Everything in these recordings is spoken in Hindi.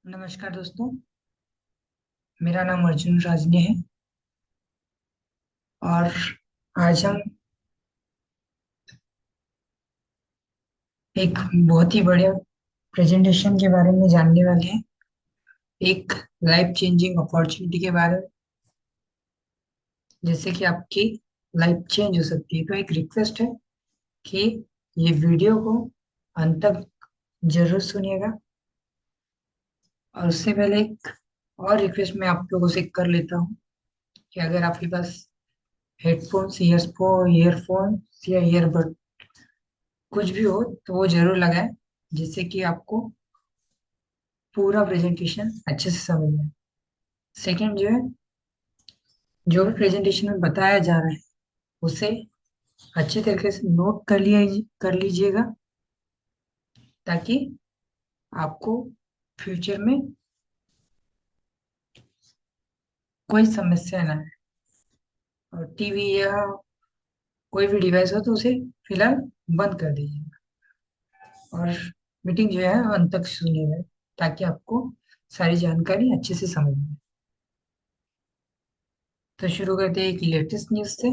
नमस्कार दोस्तों। मेरा नाम अर्जुन राजने है और आज हम एक बहुत ही बड़े प्रेजेंटेशन के बारे में जानने वाले हैं। एक लाइफ चेंजिंग अपॉर्चुनिटी के बारे में, जैसे कि आपकी लाइफ चेंज हो सकती है। तो एक रिक्वेस्ट है कि ये वीडियो को अंत तक जरूर सुनिएगा। और उससे पहले एक और रिक्वेस्ट मैं आप लोगों से कर लेता हूँ कि अगर आपके पास हेडफोन्स, ईयरफोन्स या ईयरबड कुछ भी हो तो वो जरूर लगाएं, जिससे कि आपको पूरा प्रेजेंटेशन अच्छे से समझ में। सेकंड जो है, जो भी प्रेजेंटेशन में बताया जा रहा है उसे अच्छे तरीके से नोट कर लीजिएगा, ताकि आपको फ्यूचर में कोई समस्या ना आए। और टीवी या कोई भी डिवाइस हो तो उसे फिलहाल बंद कर दीजिएगा। और मीटिंग जो है अंत तक सुनिएगा, ताकि आपको सारी जानकारी अच्छे से समझ में आए। तो शुरू करते हैं एक लेटेस्ट न्यूज से।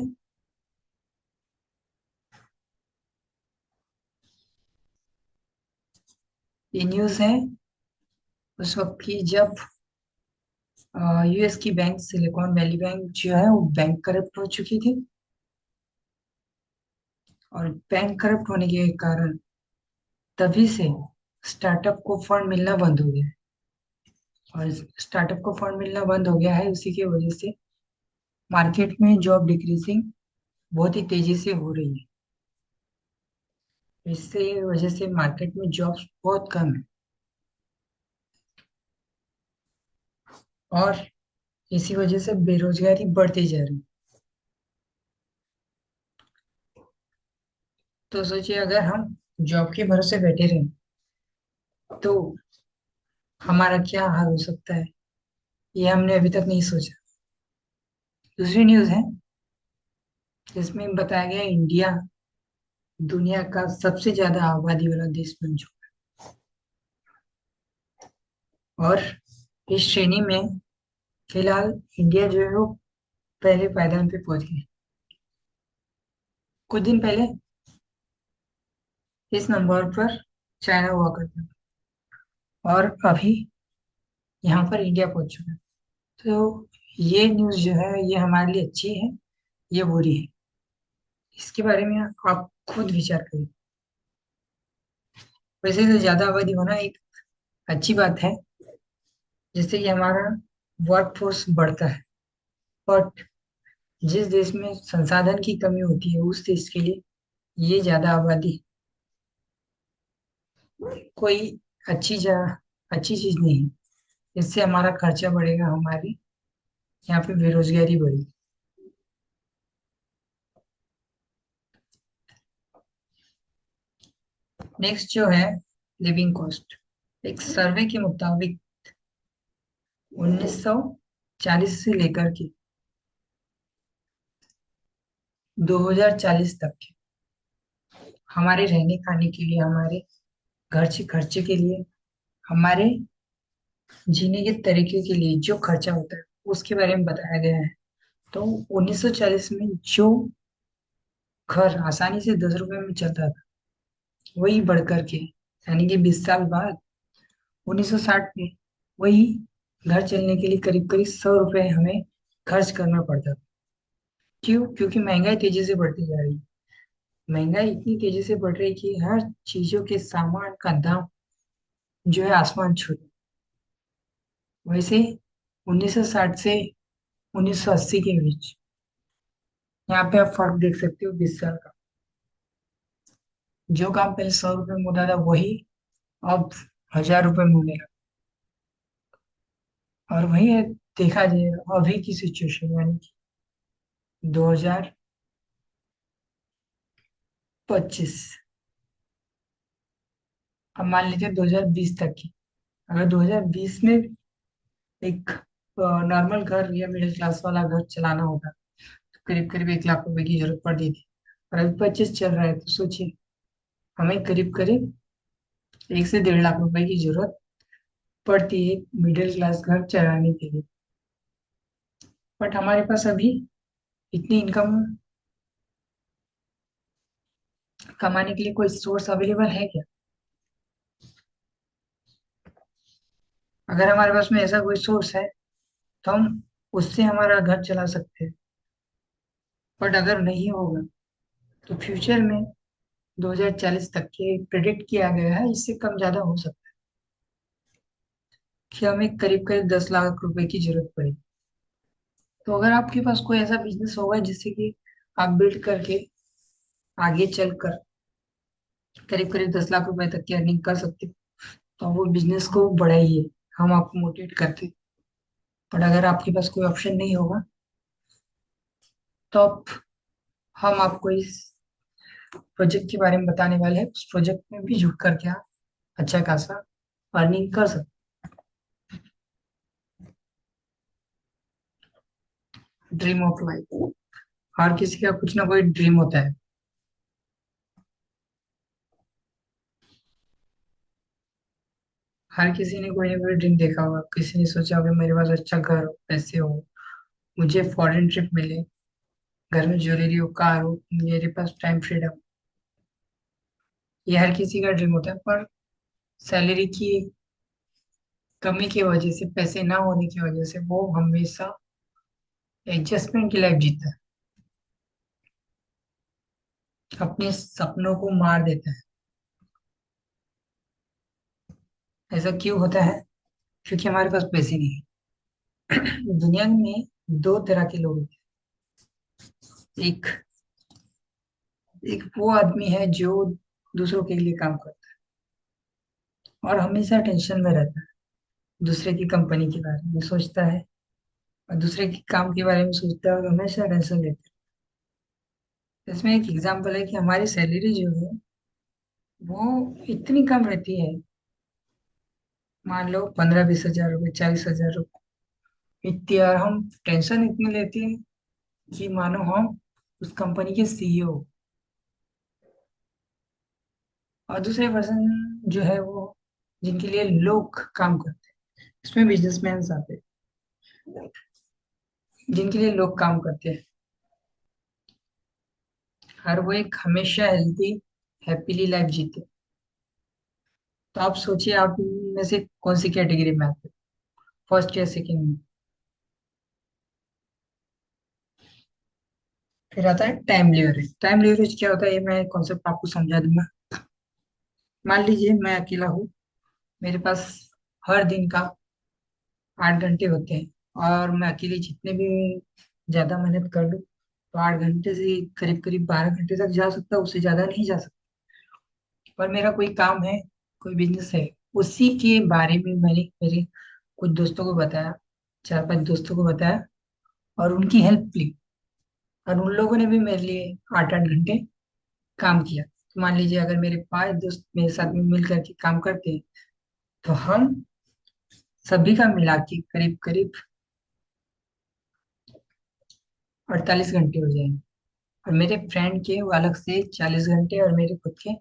ये न्यूज है उस वक्त की जब यूएस की बैंक सिलिकॉन वैली बैंक जो है वो बैंक करप्ट हो चुकी थी। और बैंक करप्ट होने के कारण तभी से स्टार्टअप को फंड मिलना बंद हो गया है। और स्टार्टअप को फंड मिलना बंद हो गया है, उसी की वजह से मार्केट में जॉब डिक्रीजिंग बहुत ही तेजी से हो रही है। इससे वजह से मार्केट में जॉब्स बहुत कम है। और इसी वजह से बेरोजगारी बढ़ती जा रही है। तो सोचिए, अगर हम जॉब के भरोसे बैठे रहें तो हमारा क्या हाल हो सकता है, ये हमने अभी तक नहीं सोचा। दूसरी न्यूज़ है जिसमें बताया गया इंडिया दुनिया का सबसे ज्यादा आबादी वाला देश बन चुका है। और इस श्रेणी में फिलहाल इंडिया जो है वो पहले पायदान पे पहुंच गया। कुछ दिन पहले इस नंबर पर चाइना हुआ करता था, और अभी यहाँ पर इंडिया पहुंच चुका है। तो ये न्यूज़ जो है ये हमारे लिए अच्छी है, ये बुरी है। इसके बारे में आप खुद विचार करिए। वैसे तो ज्यादा आबादी होना एक अच्छी बात है, जिससे कि हमारा वर्क फोर्स बढ़ता है। बट जिस देश में संसाधन की कमी होती है उस देश के लिए ये ज्यादा आबादी कोई अच्छी चीज नहीं है। इससे हमारा खर्चा बढ़ेगा, हमारी यहाँ पे बेरोजगारी बढ़ेगी। नेक्स्ट जो है लिविंग कॉस्ट। एक सर्वे के मुताबिक 1940 से लेकर के 2040 तक के हमारे रहने खाने के लिए, हमारे घर से खर्चे के लिए, हमारे जीने के तरीके के लिए जो खर्चा होता है उसके बारे में बताया गया है। तो 1940 में जो घर आसानी से 10 रुपए में चलता था, वही बढ़कर के यानी कि 20 साल बाद 1960 में वही घर चलने के लिए करीब करीब 100 रुपए हमें खर्च करना पड़ता था। क्यों? क्योंकि महंगाई तेजी से बढ़ती जा रही है। महंगाई इतनी तेजी से बढ़ रही है कि हर चीजों के सामान का दाम जो है आसमान छू रहा है। वैसे 1960 से 1980 के बीच यहाँ पे आप फर्क देख सकते हो 20 साल का। जो काम पहले 100 रुपए में होता था वही अब 1000 रुपए में होने लगा। और वही है, देखा जाए अभी की सिचुएशन यानी कि 2025, अब मान लीजिए 2020 तक की। अगर 2020 में एक नॉर्मल घर या मिडिल क्लास वाला घर चलाना होगा तो करीब करीब 1 लाख रुपए की जरूरत पड़ती थी। और अभी 25 चल रहा है तो सोचिए, हमें करीब करीब 1 से 1.5 लाख रुपए की जरूरत पड़ती है मिडिल क्लास घर चलाने के लिए। बट हमारे पास अभी इतनी इनकम कमाने के लिए कोई सोर्स अवेलेबल है क्या? अगर हमारे पास में ऐसा कोई सोर्स है तो हम उससे हमारा घर चला सकते हैं। बट अगर नहीं होगा तो फ्यूचर में 2040 तक के प्रिडिक्ट किया गया है, इससे कम ज्यादा हो सकता है कि हमें करीब करीब 10 लाख रुपए की जरूरत पड़ेगी। तो अगर आपके पास कोई ऐसा बिजनेस होगा जिससे कि आप बिल्ड करके आगे चलकर करीब करीब 10 लाख रुपए तक की अर्निंग कर सकते हो, तो वो बिजनेस को बढ़ाइए। हम आपको मोटिवेट करते हैं। पर अगर आपके पास कोई ऑप्शन नहीं होगा तो हम आपको इस प्रोजेक्ट के बारे में बताने वाले हैं। उस प्रोजेक्ट में भी जुड़ करके आप अच्छा खासा अर्निंग कर सकते हैं। ड्रीम ऑफ लाइफ, हर किसी का कुछ ना कोई ड्रीम होता है। हर किसी ने कोई ना कोई ड्रीम देखा होगा। किसी ने सोचा होगा मेरे पास अच्छा घर हो, पैसे हो, मुझे फॉरेन ट्रिप मिले, घर में ज्वेलरी हो, कार हो, मेरे पास टाइम फ्रीडम। ये हर किसी का ड्रीम होता है। पर सैलरी की कमी की वजह से, पैसे ना होने की वजह से वो हमेशा एडजस्टमेंट की लाइफ जीता है, अपने सपनों को मार देता है। ऐसा क्यों होता है? क्योंकि हमारे पास पैसे नहीं है। दुनिया में दो तरह के लोग हैं। एक एक वो आदमी है जो दूसरों के लिए काम करता है और हमेशा टेंशन में रहता है, दूसरे की कंपनी के बारे में सोचता है और दूसरे के काम के बारे में सोचता है और हमेशा टेंशन लेता है। इसमें एक एग्जांपल है कि हमारी सैलरी जो है वो इतनी कम रहती है। मान लो 15-20 हजार रुपये, 40 हजार रुपये इतनी, और हम टेंशन इतनी लेते हैं कि मानो हम उस कंपनी के सीईओ। और दूसरे पर्सन जो है वो जिनके लिए लोग काम करते हैं, इसमें बिजनेसमैन आते हैं, जिनके लिए लोग काम करते हैं। हर वो एक हमेशा हेल्थी हैप्पीली लाइफ जीते। तो आप सोचिए आप इनमें से कौन सी कैटेगरी में आते हैं, फर्स्ट या सेकेंड में? फिर आता है टाइम लिवरेज। टाइम लिवरेज क्या होता है, ये मैं कॉन्सेप्ट आपको समझा दूंगा। मान लीजिए मैं अकेला हूँ, मेरे पास हर दिन का 8 घंटे होते हैं और मैं अकेले जितने भी ज्यादा मेहनत कर लूँ तो 8 घंटे से करीब करीब 12 घंटे तक जा सकता, उससे ज्यादा नहीं जा सकता। पर मेरा कोई काम है, कोई बिजनेस है, उसी के बारे में मैंने मेरे कुछ दोस्तों को बताया, 4-5 दोस्तों को बताया और उनकी हेल्प ली। और उन लोगों ने भी मेरे लिए 8-8 घंटे काम किया। तो मान लीजिए अगर मेरे 5 दोस्त मेरे साथ में मिल करके काम करते हैं तो हम सभी का मिला के करीब करीब 48 घंटे हो जाएंगे। और मेरे फ्रेंड के वो अलग से 40 घंटे और मेरे खुद के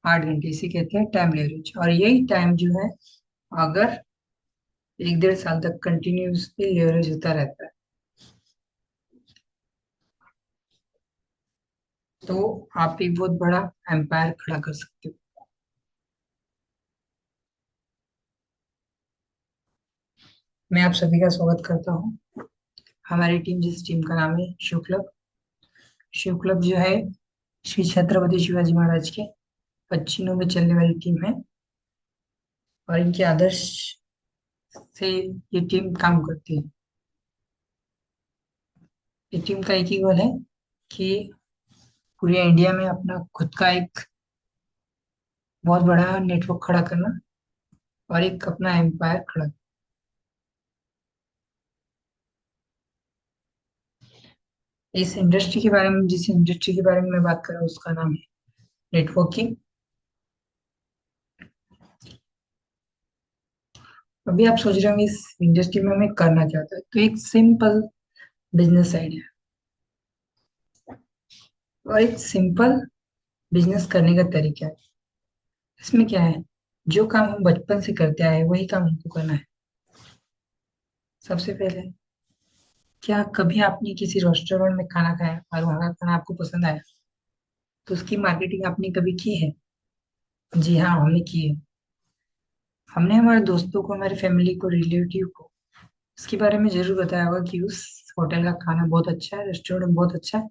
8 घंटे, इसे कहते हैं टाइम लेवरेज। और यही टाइम जो है, अगर 1-1.5 साल तक कंटिन्यूसली लेवरेज होता रहता है तो आप एक बहुत बड़ा एम्पायर खड़ा कर सकते हो। मैं आप सभी का स्वागत करता हूँ हमारी टीम, जिस टीम का नाम है शिव क्लब। शिव क्लब जो है श्री छत्रपति शिवाजी महाराज के 25 में चलने वाली टीम है। और इनके आदर्श से ये टीम काम करती है। ये टीम का एक ही गोल है कि पूरे इंडिया में अपना खुद का एक बहुत बड़ा नेटवर्क खड़ा करना और एक अपना एम्पायर खड़ा। इस इंडस्ट्री के बारे में, जिस इंडस्ट्री के बारे में मैं बात कर रहा हूँ उसका नाम है नेटवर्किंग। अभी आप सोच रहे होंगे इस इंडस्ट्री में हमें करना क्या होता है, तो एक सिंपल बिजनेस आइडिया और एक सिंपल बिजनेस करने का तरीका है। इसमें क्या है, जो काम हम बचपन से करते आए हैं, वही काम हमको करना है। सबसे पहले, क्या कभी आपने किसी रेस्टोरेंट में खाना खाया और वहाँ का खाना आपको पसंद आया, तो उसकी मार्केटिंग आपने कभी की है? जी हाँ, हमने की है। हमने हमारे दोस्तों को, हमारी फैमिली को, रिलेटिव को इसके बारे में जरूर बताया होगा कि उस होटल का खाना बहुत अच्छा है, रेस्टोरेंट बहुत अच्छा है।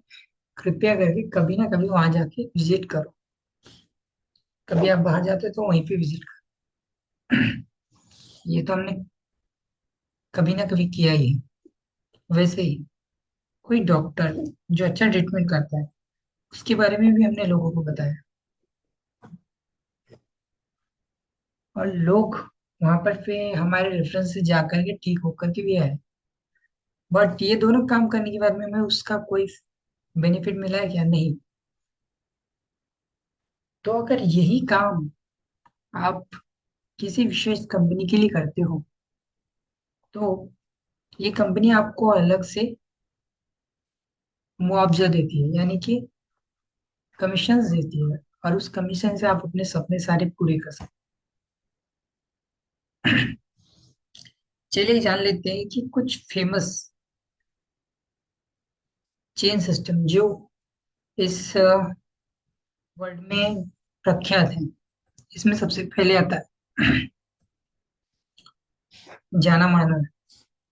कृपया करके कभी ना कभी वहां जाके विजिट करो। कभी आप बाहर जाते हो तो वहीं पे विजिट करो। ये तो हमने कभी ना कभी किया ही है। वैसे ही कोई डॉक्टर जो अच्छा ट्रीटमेंट करता है, उसके बारे में भी हमने लोगों को बताया, और लोग वहां पर फिर हमारे रेफरेंस से जा करके ठीक होकर के भी आए। बट ये दोनों काम करने के बाद में हमें उसका कोई बेनिफिट मिला है क्या? नहीं। तो अगर यही काम आप किसी विशेष कंपनी के लिए करते हो, तो ये कंपनी आपको अलग से मुआवजा देती है, यानी कि कमीशन देती है, और उस कमीशन से आप अपने सपने सारे पूरे कर सकते हैं। चलिए जान लेते हैं कि कुछ फेमस चेन सिस्टम जो इस वर्ल्ड में प्रख्यात हैं। इसमें सबसे पहले आता है जाना माना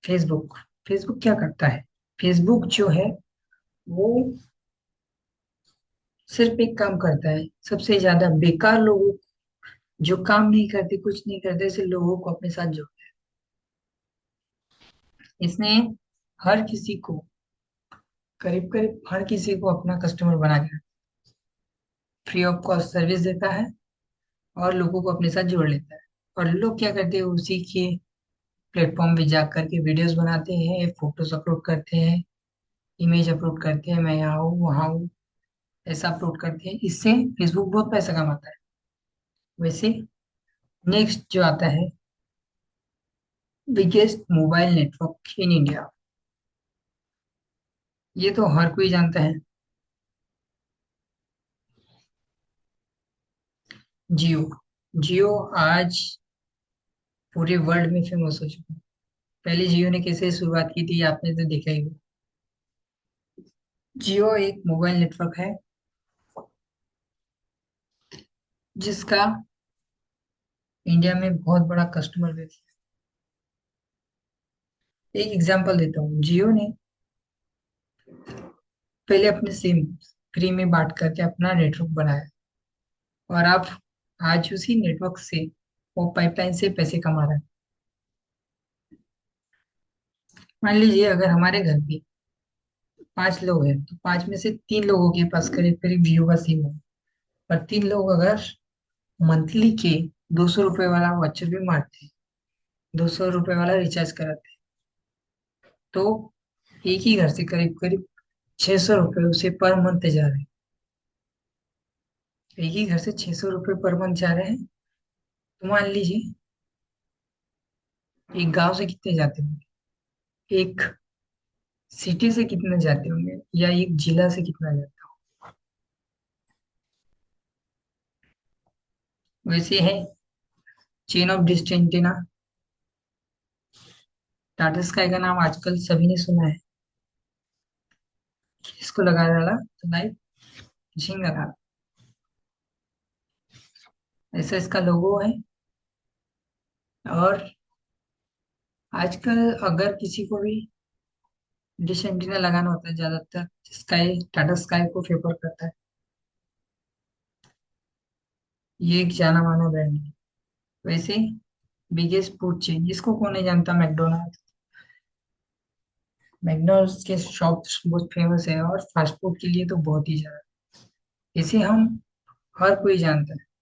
फेसबुक। फेसबुक क्या करता है? फेसबुक जो है वो सिर्फ एक काम करता है, सबसे ज्यादा बेकार लोगों, जो काम नहीं करते, कुछ नहीं करते, ऐसे लोगों को अपने साथ जोड़ता है। इसने हर किसी को, करीब करीब हर किसी को अपना कस्टमर बना के फ्री ऑफ कॉस्ट सर्विस देता है, और लोगों को अपने साथ जोड़ लेता है। और लोग क्या करते हैं, उसी के प्लेटफॉर्म पे जा करके वीडियोस बनाते हैं, फोटोज अपलोड करते हैं, इमेज अपलोड करते हैं, मैं यहाँ हूँ वहाँ हूँ, ऐसा अपलोड करते हैं। इससे फेसबुक बहुत पैसा कमाता है। वैसे नेक्स्ट जो आता है, biggest mobile network in India, ये तो हर कोई जानता है, जियो। जियो आज पूरे वर्ल्ड में फेमस हो चुका है। पहले जियो ने कैसे शुरुआत की थी आपने तो देखा ही होगा। जियो एक मोबाइल नेटवर्क है जिसका इंडिया में बहुत बड़ा कस्टमर बेस है। एक एग्जांपल देता हूँ, जियो ने पहले अपने सिम फ्री में बांट करके अपना नेटवर्क बनाया, और आप आज उसी नेटवर्क से वो पाइपलाइन से पैसे कमा रहा है। मान लीजिए अगर हमारे घर पे 5 लोग हैं, तो 5 में से 3 लोगों के पास करीब करीब जियो का सिम है। और 3 लोग अगर मंथली के 200 रुपये वाला वॉचर भी मारते हैं, 200 रुपये वाला रिचार्ज कराते हैं, तो एक ही घर से करीब करीब 600 रुपये उसे पर मंथ जा रहे हैं। एक ही घर से 600 रुपये पर मंथ जा रहे हैं। तो मान लीजिए एक गांव से कितने जाते होंगे, एक सिटी से कितने जाते होंगे, या एक जिला से कितना जाता हो। वैसे है चेन ऑफ डिस्टेंटिना, टाटा स्काई का नाम आजकल सभी ने सुना है। इसको लगा डाला तो लाइट झिंग लगा, ऐसा इसका लोगो है। और आजकल अगर किसी को भी डिश एंटीना लगाना होता है, ज्यादातर स्काई, टाटा स्काई को फेवर करता है। ये एक जाना माना ब्रांड है। वैसे बिगेस्ट फूड चेन जिसको कौन नहीं जानता, मैकडोनल्ड। मैकडोनल्ड्स के शॉप बहुत फेमस है, और फास्ट फूड के लिए तो बहुत ही ज्यादा। इसे हम हर कोई जानता है।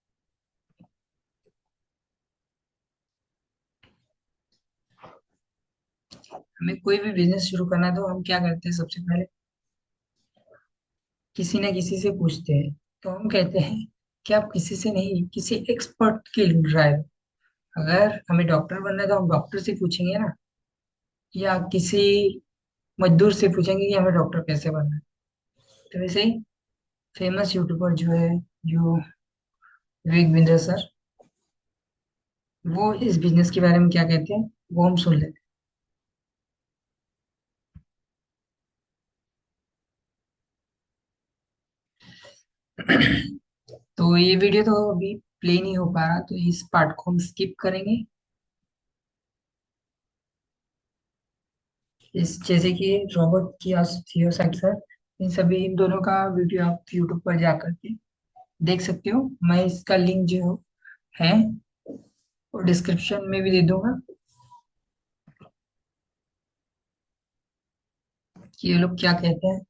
हमें कोई भी बिजनेस शुरू करना है तो हम क्या करते हैं, सबसे पहले किसी न किसी से पूछते हैं। तो हम कहते हैं कि आप किसी से नहीं, किसी एक्सपर्ट की राय लो। अगर हमें डॉक्टर बनना है तो हम डॉक्टर से पूछेंगे ना, या किसी मजदूर से पूछेंगे कि हमें डॉक्टर कैसे बनना है। तो वैसे ही फेमस यूट्यूबर जो है, जो विवेक बिंद्रा सर, वो इस बिजनेस के बारे में क्या कहते हैं वो हम सुन लेते हैं। तो ये वीडियो तो अभी प्ले नहीं हो पा रहा, तो इस पार्ट को हम स्किप करेंगे। इस जैसे कि रॉबर्ट कियोसाकी, इन सभी इन दोनों का वीडियो आप यूट्यूब पर जा करके देख सकते हो। मैं इसका लिंक जो है वो डिस्क्रिप्शन में भी दे दूंगा कि ये लोग क्या कहते हैं।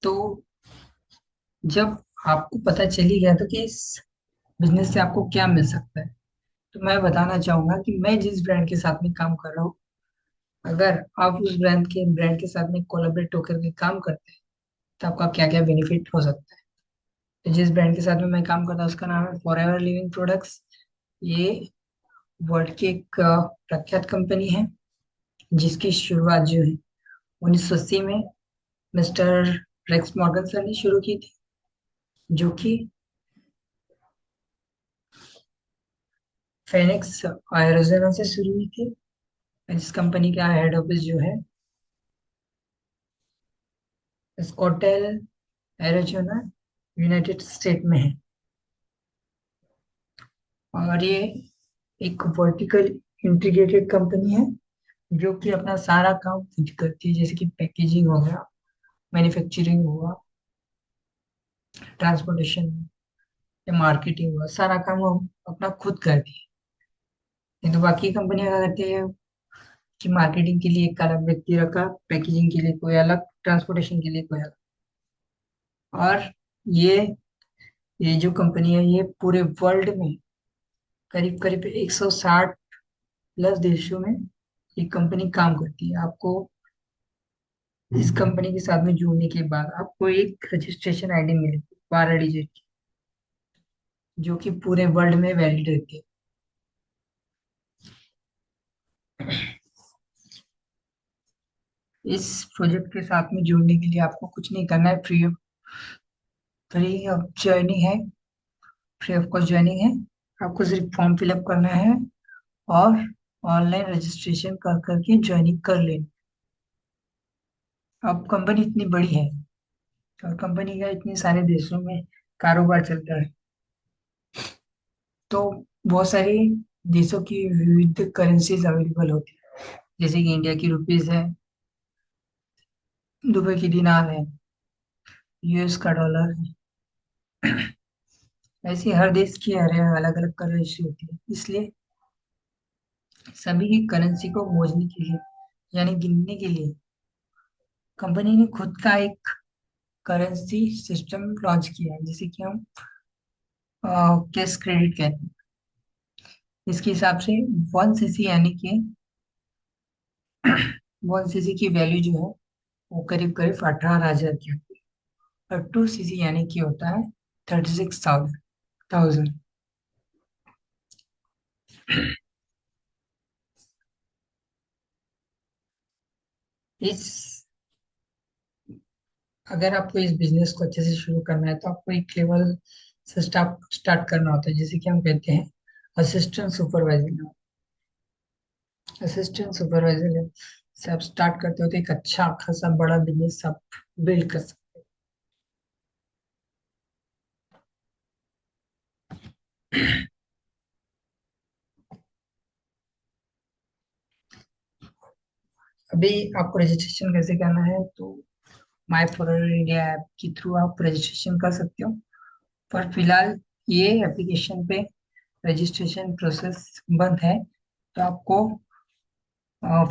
तो जब आपको पता चल ही गया तो कि इस बिजनेस से आपको क्या मिल सकता है, तो मैं बताना चाहूंगा कि मैं जिस ब्रांड के साथ में काम कर रहा हूँ, अगर आप उस ब्रांड के साथ में कोलैबोरेट होकर के काम करते हैं तो आपका क्या क्या बेनिफिट हो सकता है। तो जिस ब्रांड के साथ में मैं काम करता हूँ उसका नाम है फॉर एवर लिविंग प्रोडक्ट्स। ये वर्ल्ड की एक प्रख्यात कंपनी है, जिसकी शुरुआत जो है 1980 में मिस्टर रेक्स मॉर्गन सर ने शुरू की थी, जो कि फेनिक्स एरिजोना से शुरू हुई थी। इस कंपनी का हेड ऑफिस जो है स्कॉटेल एरिजोना यूनाइटेड स्टेट में है। और ये एक वर्टिकल इंटीग्रेटेड कंपनी है, जो कि अपना सारा काम खुद करती है, जैसे कि पैकेजिंग हो गया, मैन्युफैक्चरिंग हुआ, ट्रांसपोर्टेशन या मार्केटिंग हुआ, सारा काम वो अपना खुद करती है। नहीं तो बाकी कंपनियां क्या करती है कि मार्केटिंग के लिए एक अलग व्यक्ति रखा, पैकेजिंग के लिए कोई अलग, ट्रांसपोर्टेशन के लिए कोई अलग। और ये ये जो कंपनी है ये पूरे वर्ल्ड में करीब करीब 160 प्लस देशों में ये कंपनी काम करती है। आपको इस कंपनी के साथ में जुड़ने के बाद आपको एक रजिस्ट्रेशन आईडी मिलेगी 12 डिजिट की, जो कि पूरे वर्ल्ड में वैलिड रहती है। इस प्रोजेक्ट के साथ में जुड़ने के लिए आपको कुछ नहीं करना है, फ्री ऑफ ज्वाइनिंग है, फ्री ऑफ कॉस्ट ज्वाइनिंग है। आपको सिर्फ फॉर्म फिलअप करना है और ऑनलाइन रजिस्ट्रेशन कर करके ज्वाइनिंग कर लेनी। अब कंपनी इतनी बड़ी है और कंपनी का इतने सारे देशों में कारोबार चलता है, तो बहुत सारी देशों की विविध करेंसीज अवेलेबल होती है। जैसे कि इंडिया की रुपीज है, दुबई की दिनार है, यूएस का डॉलर है। ऐसी हर देश की अलग अलग करेंसी होती है, इसलिए सभी की करेंसी को खोजने के लिए यानी गिनने के लिए कंपनी ने खुद का एक करेंसी सिस्टम लॉन्च किया है, जिसे कि हम कैश क्रेडिट कहते हैं। इसके हिसाब से 1 सीसी यानी कि 1 सीसी की वैल्यू जो है वो करीब करीब 18,000 की होती है, और 2 सीसी यानी कि होता है 36,000। इस अगर आपको इस बिजनेस को अच्छे से शुरू करना है तो आपको एक लेवल से स्टार्ट करना होता है, जैसे कि हम कहते हैं असिस्टेंट सुपरवाइजर। असिस्टेंट सुपरवाइजर से आप स्टार्ट करते हो तो एक अच्छा खासा बड़ा बिजनेस आप बिल्ड कर सकते हो। अभी आपको रजिस्ट्रेशन कैसे करना है, तो माई फॉरवर्ड इंडिया ऐप के थ्रू आप रजिस्ट्रेशन कर सकते हो। पर फिलहाल ये एप्लीकेशन पे रजिस्ट्रेशन प्रोसेस बंद है, तो आपको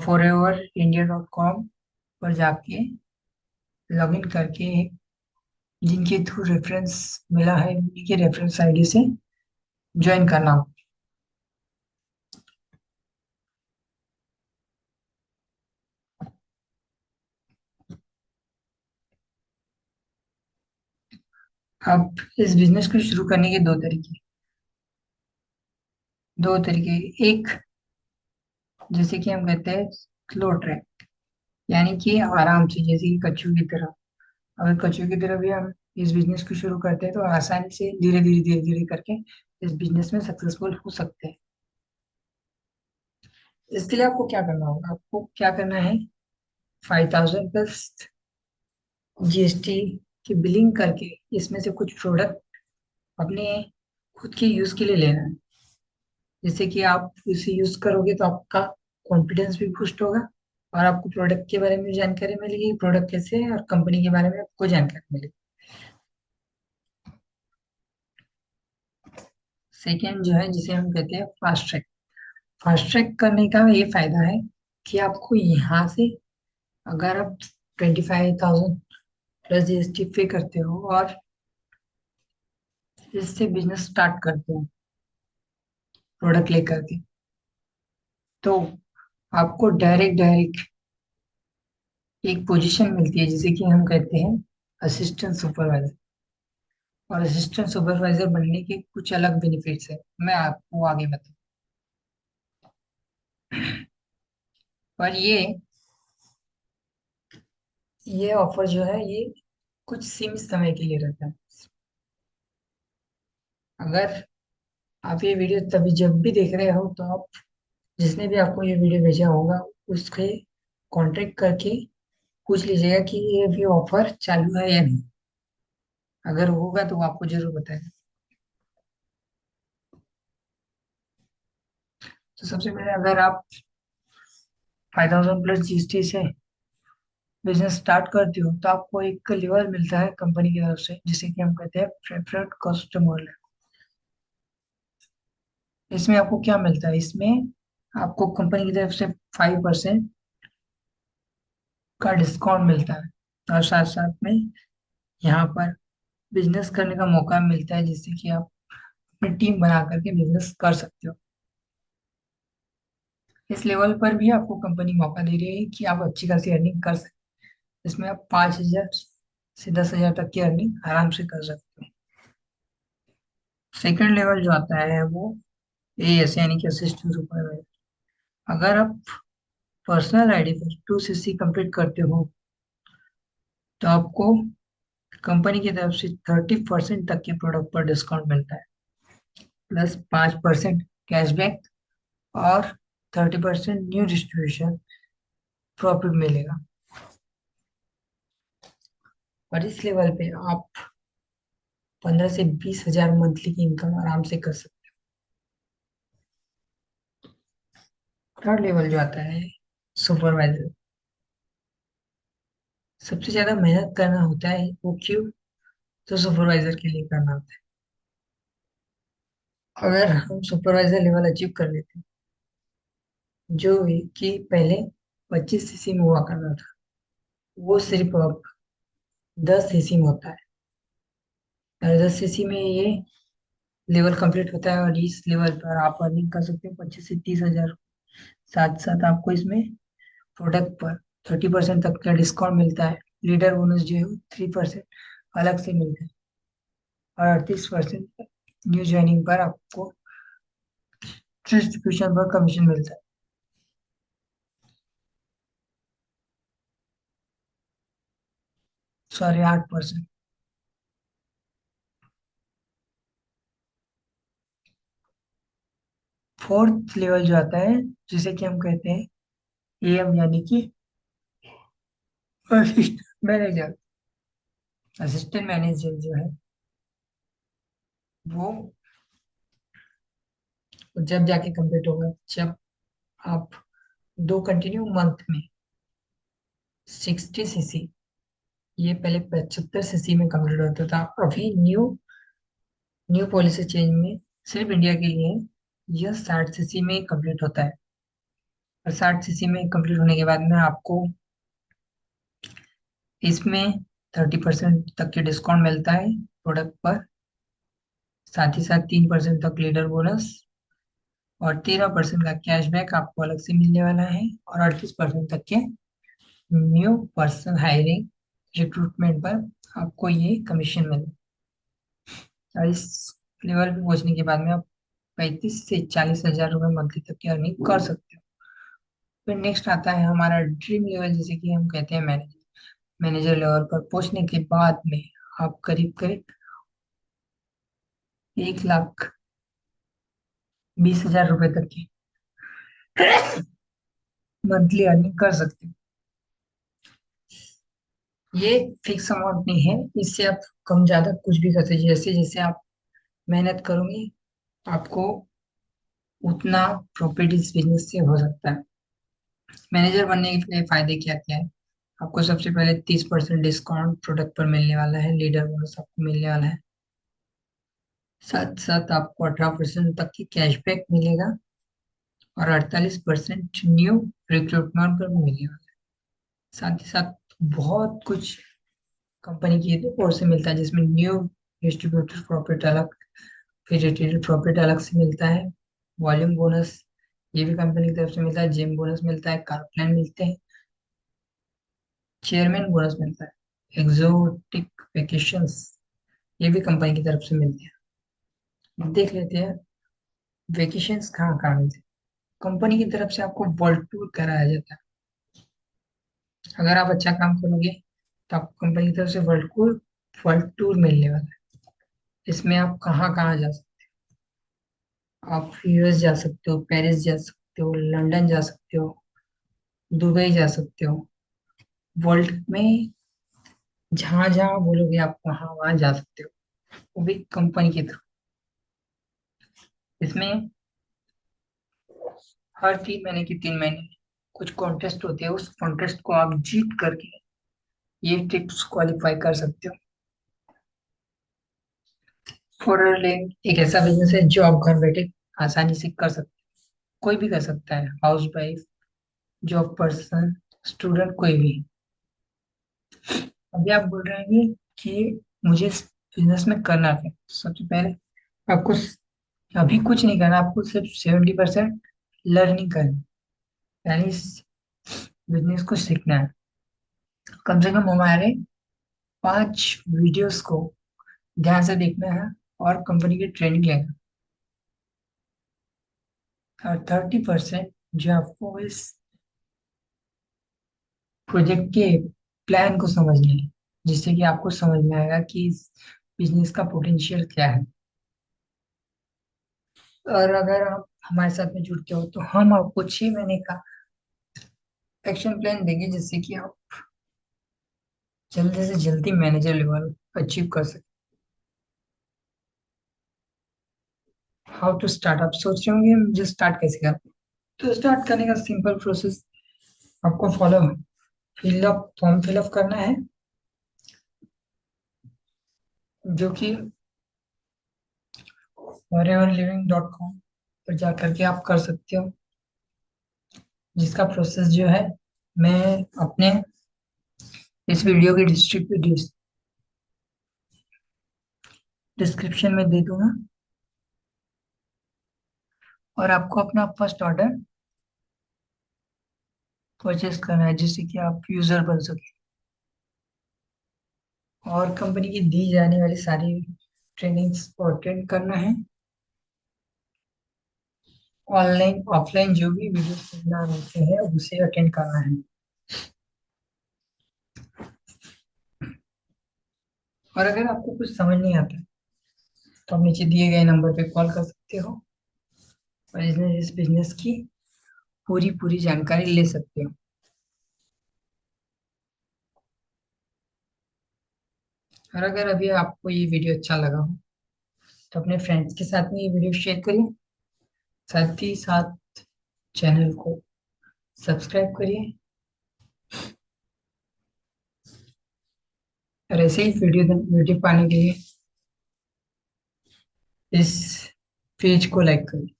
forever.india.com पर जाके लॉगिन करके जिनके थ्रू रेफरेंस मिला है उन्हीं के रेफरेंस आईडी से ज्वाइन करना हो। अब इस बिजनेस को शुरू करने के दो तरीके एक, जैसे कि हम कहते हैं स्लो ट्रैक, यानी कि आराम से, जैसे कि कछुए की तरह। अगर कछुए की तरह भी हम इस बिजनेस को शुरू करते हैं तो आसानी से धीरे धीरे करके इस बिजनेस में सक्सेसफुल हो सकते हैं। इसके लिए आपको क्या करना होगा, आपको क्या करना है, 5,000 प्लस जीएसटी की बिलिंग करके इसमें से कुछ प्रोडक्ट अपने खुद के यूज के लिए लेना है। जैसे कि आप इसे यूज करोगे तो आपका कॉन्फिडेंस भी बूस्ट होगा, और आपको प्रोडक्ट के बारे में जानकारी मिलेगी, प्रोडक्ट कैसे है, और कंपनी के बारे में आपको जानकारी मिलेगी। सेकेंड जो है जिसे हम कहते हैं फास्ट ट्रैक। फास्ट ट्रैक करने का ये फायदा है कि आपको यहाँ से, अगर आप 25,000 प्लस जीएसटी पे करते हो और इससे बिजनेस स्टार्ट करते हो प्रोडक्ट लेकर के, तो आपको डायरेक्ट डायरेक्ट एक पोजीशन मिलती है जिसे कि हम कहते हैं असिस्टेंट सुपरवाइजर। और असिस्टेंट सुपरवाइजर बनने के कुछ अलग बेनिफिट्स है, मैं आपको आगे बताऊँ। और ये ऑफर जो है ये कुछ सीमित समय के लिए रहता है। अगर आप ये वीडियो तभी जब भी देख रहे हो तो आप, जिसने भी आपको ये वीडियो भेजा होगा, उसके कांटेक्ट करके पूछ लीजिएगा कि ये ऑफर चालू है या नहीं। अगर होगा तो वो आपको जरूर बताएगा। तो सबसे पहले अगर आप 5,000 प्लस जीएसटी से बिजनेस स्टार्ट करते हो तो आपको एक लेवल मिलता है कंपनी की तरफ से जिसे कि हम कहते हैं प्रेफर्ड कस्टमर। इसमें आपको क्या मिलता है, इसमें आपको कंपनी की तरफ से 5% का डिस्काउंट मिलता है, और साथ साथ में यहाँ पर बिजनेस करने का मौका मिलता है जिससे कि आप अपनी टीम बना करके बिजनेस कर सकते हो। इस लेवल पर भी आपको कंपनी मौका दे रही है कि आप अच्छी खासी अर्निंग कर सकते हैं। इसमें आप 5,000 से 10,000 तक की अर्निंग आराम से कर सकते हो। सेकंड लेवल जो आता है वो एएस यानी कि असिस्टेंट सुपरवाइजर। अगर आप पर्सनल आईडी पर 2 सीसी कंप्लीट करते हो तो आपको कंपनी की तरफ से 30% तक के प्रोडक्ट पर डिस्काउंट मिलता है, प्लस 5% कैशबैक, और 30% न्यू डिस्ट्रीब्यूशन प्रॉफिट मिलेगा। और इस लेवल पे आप 15 से 20 हजार मंथली की इनकम आराम से कर सकते हो। थर्ड लेवल जो आता है सुपरवाइजर, सबसे ज्यादा मेहनत करना होता है, वो क्यों, तो सुपरवाइजर के लिए करना होता है। अगर हम सुपरवाइजर लेवल अचीव कर लेते हैं, जो कि पहले 25 सीसी में हुआ करना था, वो सिर्फ अब 10 सीसी में होता है। और 10 सीसी में ये लेवल कंप्लीट होता है, और इस लेवल पर आप अर्निंग कर सकते हो 25 से 30 हजार। साथ साथ आपको इसमें प्रोडक्ट पर 30% तक का डिस्काउंट मिलता है। लीडर बोनस जो है 3% अलग से मिलता है, और 38% न्यू ज्वाइनिंग पर आपको डिस्ट्रीब्यूशन पर कमीशन मिलता है। सॉरी, 8%। फोर्थ लेवल जो आता है जिसे कि हम कहते हैं एएम यानी कि असिस्टेंट मैनेजर। असिस्टेंट मैनेजर जो है वो जब जाके कंप्लीट होगा, जब आप 2 कंटिन्यू मंथ में 60 सीसी, ये पहले 75 सीसी में कंप्लीट होता था, अभी न्यू न्यू पॉलिसी चेंज में सिर्फ इंडिया के लिए यह 60 सीसी में कंप्लीट होता है। और 60 सीसी में कंप्लीट होने के बाद में आपको इसमें 30% तक के डिस्काउंट मिलता है प्रोडक्ट पर। साथ ही साथ 3% तक लीडर बोनस, और 13% का कैशबैक आपको अलग से मिलने वाला है, और 38% तक के न्यू पर्सन हायरिंग रिक्रूटमेंट पर आपको ये कमीशन मिले। और इस लेवल पे पहुंचने के बाद में आप 35 से 40 हजार रुपये मंथली तक की अर्निंग कर सकते हो। फिर नेक्स्ट आता है हमारा ड्रीम लेवल जिसे कि हम कहते हैं मैनेजर। मैनेजर लेवल पर पहुंचने के बाद में आप करीब करीब 1,20,000 रुपए तक की मंथली अर्निंग कर सकते हैं। ये फिक्स अमाउंट नहीं है, इससे आप कम ज्यादा कुछ भी कर सकते हैं। जैसे जैसे आप मेहनत करोगे, आपको उतना प्रॉफिट इस बिजनेस से हो सकता है। मैनेजर बनने के फायदे क्या क्या है? आपको सबसे पहले 30% डिस्काउंट प्रोडक्ट पर मिलने वाला है। लीडर बोनस आपको मिलने वाला है। साथ साथ आपको 18% तक की कैशबैक मिलेगा और 48% न्यू रिक्रूटमेंट पर भी मिलने वाला है। साथ ही साथ बहुत कुछ कंपनी की ओर से मिलता है, जिसमें न्यू डिस्ट्रीब्यूटर प्रॉफिट अलग, फिर रिटेल प्रॉफिट अलग से मिलता है। वॉल्यूम बोनस ये भी कंपनी की तरफ से मिलता है। जिम बोनस मिलता है, कार प्लान मिलते हैं, चेयरमैन बोनस मिलता है, एग्जोटिक वेकेशंस ये भी कंपनी की तरफ से मिलते हैं। देख लेते हैं वेकेशंस कहाँ कहाँ मिलते हैं। कंपनी की तरफ से आपको वर्ल्ड टूर कराया जाता है। अगर आप अच्छा काम करोगे तो आपको कंपनी की तरफ से वर्ल्ड टूर मिलने वाला है। इसमें आप कहाँ कहाँ जा सकते हो? आप यूएस जा सकते हो, पेरिस जा सकते हो, लंदन जा सकते हो, दुबई जा सकते हो। वर्ल्ड में जहां जहां बोलोगे आप वहां वहां जा सकते हो, वो भी कंपनी की तरफ। इसमें हर 3 महीने की 3 महीने कुछ कॉन्टेस्ट होते हैं, उस कॉन्टेस्ट को आप जीत करके ये ट्रिप्स क्वालिफाई कर सकते हो। फॉर एक ऐसा बिजनेस है जो आप घर बैठे आसानी से कर सकते हो। कोई भी कर सकता है, house wife, job person, student, कोई भी। अभी आप बोल रहे हैं कि मुझे इस बिजनेस में करना है। सबसे पहले आपको अभी कुछ नहीं करना, आपको सिर्फ 70% लर्निंग करनी है, यानी इस बिजनेस को सीखना है। कम से कम हमारे 5 वीडियोस को ध्यान से देखना है और कंपनी की ट्रेनिंग लेना है। और 30% जो आपको इस प्रोजेक्ट के प्लान को समझना है, जिससे कि आपको समझ में आएगा कि इस बिजनेस का पोटेंशियल क्या है। और अगर आप हमारे साथ में जुड़ते हो तो हम आपको 6 महीने का एक्शन प्लान देंगे, जिससे कि आप जल्दी से जल्दी मैनेजर लेवल अचीव कर सकें। हाउ टू स्टार्ट, आप सोच रहे होंगे मुझे स्टार्ट कैसे करना। तो स्टार्ट करने का सिंपल प्रोसेस आपको फॉलो, फिलअप फॉर्म फिलअप करना है, जो कि foreverliving.com पर जा करके आप कर सकते हो। जिसका प्रोसेस जो है मैं अपने इस वीडियो के डिस्क्रिप्शन में दे दूंगा। और आपको अपना फर्स्ट ऑर्डर परचेस करना है, जिससे कि आप यूजर बन सके और कंपनी की दी जाने वाली सारी ट्रेनिंग्स को अटेंड करना है। ऑनलाइन ऑफलाइन जो भी वीडियो सेमिनार होते हैं उसे अटेंड करना है। और अगर आपको कुछ समझ नहीं आता तो आप नीचे दिए गए नंबर पे कॉल कर सकते हो और इस बिजनेस की पूरी पूरी जानकारी ले सकते हो। और अगर अभी आपको ये वीडियो अच्छा लगा हो तो अपने फ्रेंड्स के साथ में ये वीडियो शेयर करिए। साथ ही साथ चैनल को सब्सक्राइब करिए और ऐसे ही वीडियो वीडियो पाने के लिए इस पेज को लाइक करिए।